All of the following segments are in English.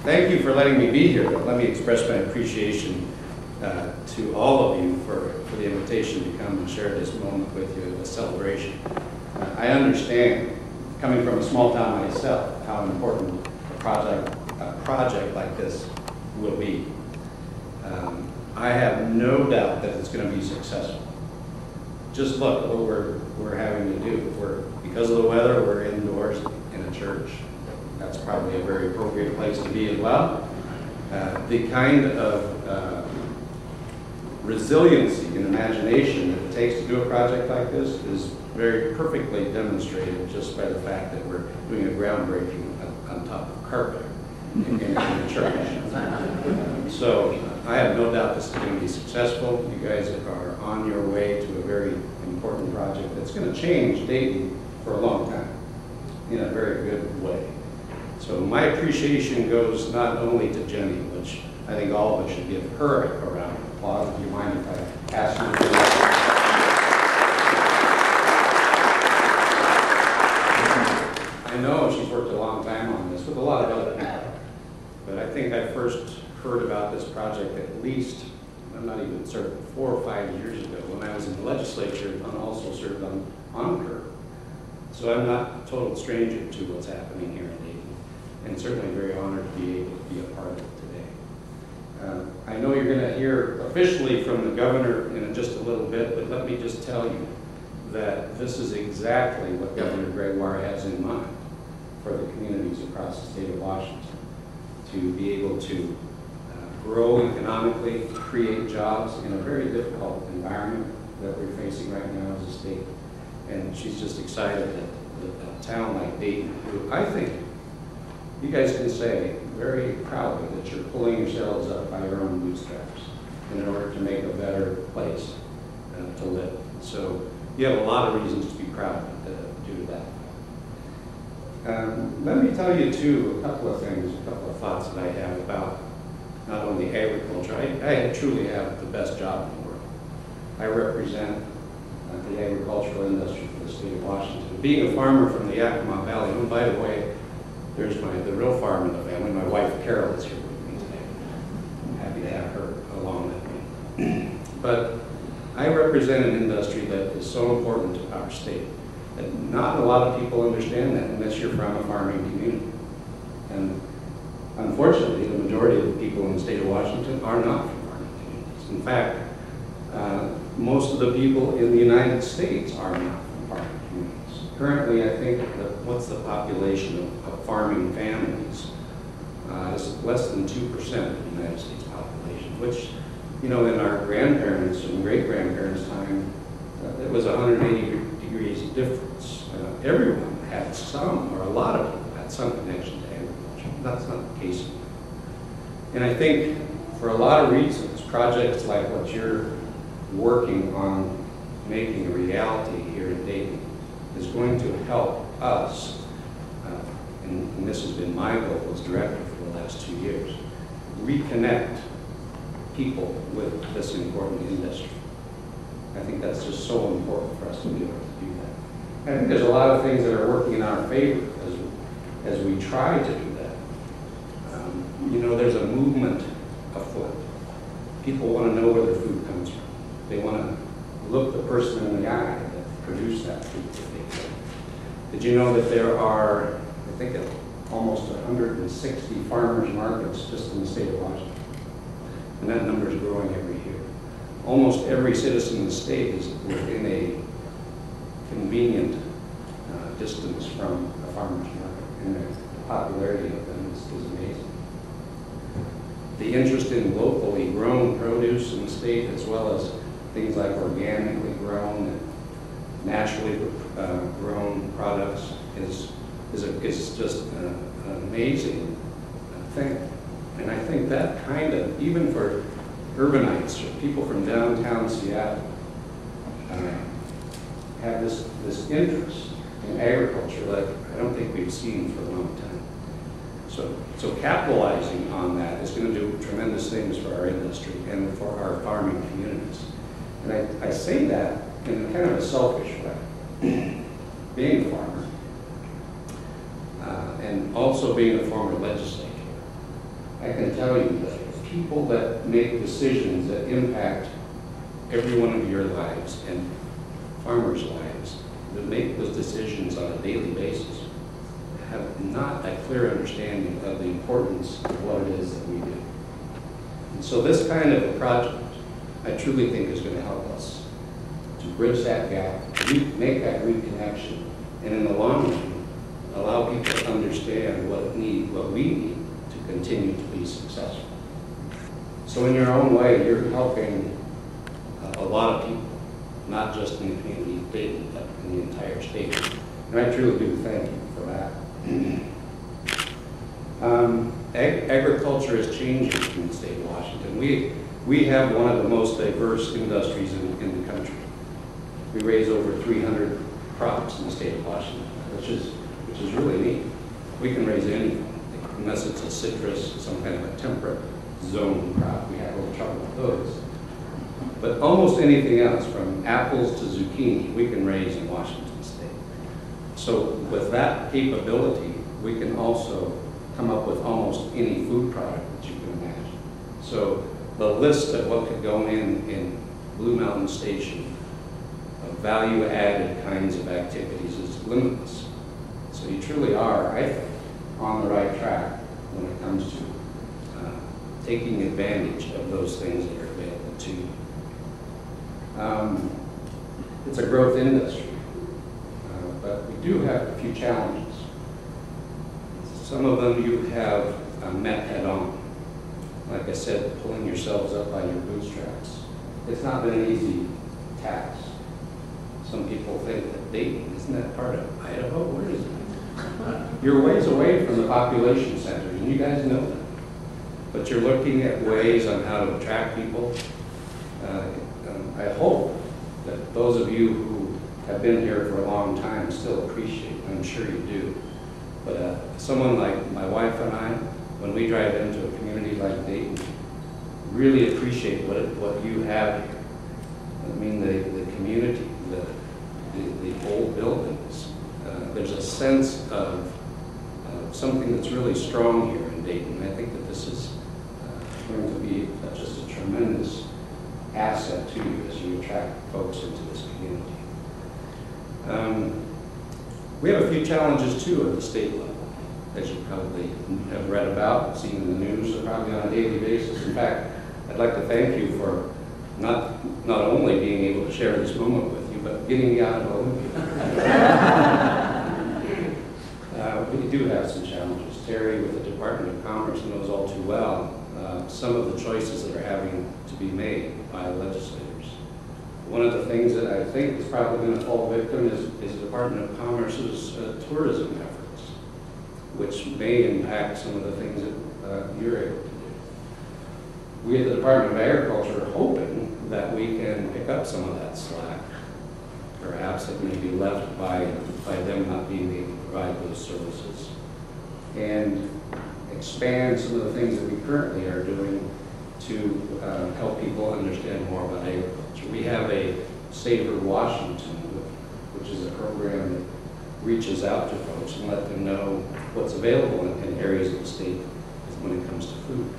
thank you for letting me be here. Let me express my appreciation to all of you for the invitation to come and share this moment with you, a celebration. I understand, coming from a small town myself, how important a project like this will be. I have no doubt that it's going to be successful. Just look at what we're having to do. Because of the weather, we're indoors in a church. That's probably a very appropriate place to be as well. The kind of resiliency and imagination that it takes to do a project like this is very perfectly demonstrated just by the fact that we're doing a groundbreaking on top of carpet in the church. So I have no doubt this is going to be successful. You guys are on your way to a very important project that's going to change Dayton for a long time in a very good way. So my appreciation goes not only to Jenny, which I think all of us should give her a round of applause. Do you mind if I ask you to do that? I know she's worked a long time on this with a lot of other people, but I think I first heard about this project at least, I'm not even certain, 4 or 5 years ago when I was in the legislature and also served on CUR. So I'm not a total stranger to what's happening here in Dayton, and certainly very honored to be able to be a part of it today. I know you're going to hear officially from the governor in just a little bit, but let me just tell you that this is exactly what Governor Gregoire has in mind for the communities across the state of Washington, to be able to grow economically, create jobs in a very difficult environment that we're facing right now as a state. And she's just excited that a town like Dayton, who I think you guys can say very proudly that you're pulling yourselves up by your own bootstraps in order to make a better place to live. So you have a lot of reasons to be proud due to that. Let me tell you too a couple of things, a couple of thoughts that I have about not only agriculture. I truly have the best job in the world. I represent the agricultural industry for the state of Washington. Being a farmer from the Yakima Valley, and by the way, there's the real farm in the family. My wife Carol is here with me today. I'm happy to have her along with me. But I represent an industry that is so important to our state that not a lot of people understand that unless you're from a farming community. And unfortunately, the majority of the people in the state of Washington are not from farming communities. In fact, most of the people in the United States are not from farming communities. Currently, I think what's the population of farming families is less than 2% of the United States population, which, you know, in our grandparents' and great-grandparents' time, it was 180 degrees difference. Everyone had some, or a lot of people had some connection to agriculture. That's not the case anymore. And I think for a lot of reasons, projects like what you're working on making a reality here in Dayton is going to help us, and this has been my goal as director for the last 2 years, reconnect people with this important industry. I think that's just so important for us to be able to do that. I think there's a lot of things that are working in our favor as we try to do that. You know, there's a movement afoot. People want to know where their food comes from. They want to look the person in the eye that produced that food that they get. Did you know that there are, I think, almost 160 farmers markets just in the state of Washington? And that number is growing every year. Almost every citizen in the state is within a convenient distance from a farmer's market, and the popularity of them is amazing. The interest in locally grown produce in the state, as well as things like organically grown and naturally grown products, is just an amazing thing. And I think that kind of, even for urbanites or people from downtown Seattle, have this interest in agriculture that I don't think we've seen for a long time. So capitalizing on that is going to do tremendous things for our industry and for our farming communities. And I say that in kind of a selfish way. Being a farmer, and also being a former legislator, I can tell you that people that make decisions that impact every one of your lives and farmers' lives, that make those decisions on a daily basis, have not a clear understanding of the importance of what it is that we do. And so this kind of a project, I truly think is going to help us to bridge that gap, make that reconnection, and in the long run, allow people to understand what we need to continue to be successful. So in your own way, you're helping a lot of people, not just in the community of Dayton, but in the entire state. And I truly do thank you for that. Agriculture is changing in the state of Washington. We have one of the most diverse industries in the country. We raise over 300 crops in the state of Washington, which is really neat. We can raise anything, unless it's a citrus, some kind of a temperate zone crop. We have a little trouble with those. But almost anything else, from apples to zucchini, we can raise in Washington state. So with that capability, we can also come up with almost any food product that you can imagine. So the list of what could go in Blue Mountain Station of value-added kinds of activities is limitless. So you truly are, I think, on the right track when it comes to taking advantage of those things that are available to you. It's a growth industry, but we do have a few challenges. Some of them you have met head on. Like I said, pulling yourselves up by your bootstraps. It's not been an easy task. Some people think that Dayton, isn't that part of Idaho? Where is it? You're ways away from the population centers, and you guys know that. But you're looking at ways on how to attract people. I hope that those of you who have been here for a long time still appreciate, and I'm sure you do. But someone like my wife and I, when we drive into a community like Dayton, really appreciate what you have here. I mean, the community, the old buildings. There's a sense of something that's really strong here in Dayton. I think that this is going to be just a tremendous asset to you as you attract folks into this community. We have a few challenges too at the state level, as you probably have read about, seen in the news, probably on a daily basis. In fact, I'd like to thank you for not only being able to share this moment with you, but getting me out of Olympia. We do have some challenges. Terry with the Department of Commerce knows all too well some of the choices that are having to be made by legislators. One of the things that I think is probably going to fall victim is the Department of Commerce's tourism efforts, which may impact some of the things that you're able to do. We at the Department of Agriculture are hoping that we can pick up some of that slack. Perhaps it may be left by them not being able to provide those services, and expand some of the things that we currently are doing to help people understand more about agriculture. We have a Savor Washington, which is a program that reaches out to folks and let them know what's available in areas of the state when it comes to food.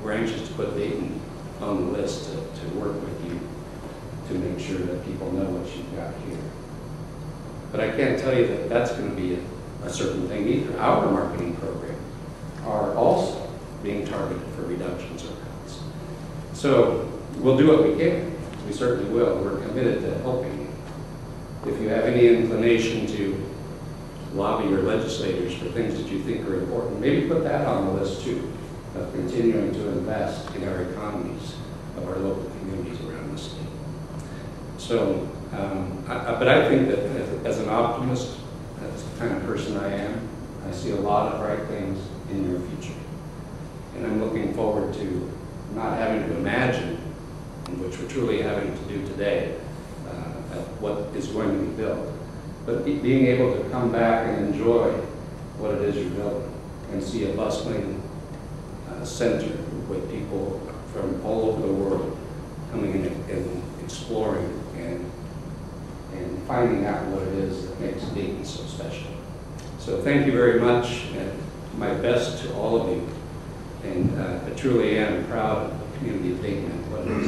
We're anxious to put Dayton on the list to work with you to make sure that people know what you've got here. But I can't tell you that that's going to be a certain thing either. Our marketing programs are also being targeted for reductions or cuts. So we'll do what we can. We certainly will. We're committed to helping you. If you have any inclination to lobby your legislators for things that you think are important, maybe put that on the list too, of continuing to invest in our economies of our local communities around the state. So, but I think that as an optimist, that's the kind of person I am, I see a lot of bright things in your future. And I'm looking forward to not having to imagine, which we're truly having to do today, what is going to be built, but being able to come back and enjoy what it is you're building and see a bustling center with people from all over the world coming in and exploring and finding out what it is that makes Dayton so special. So thank you very much, and my best to all of you And I truly am proud of the community of Dayton and what it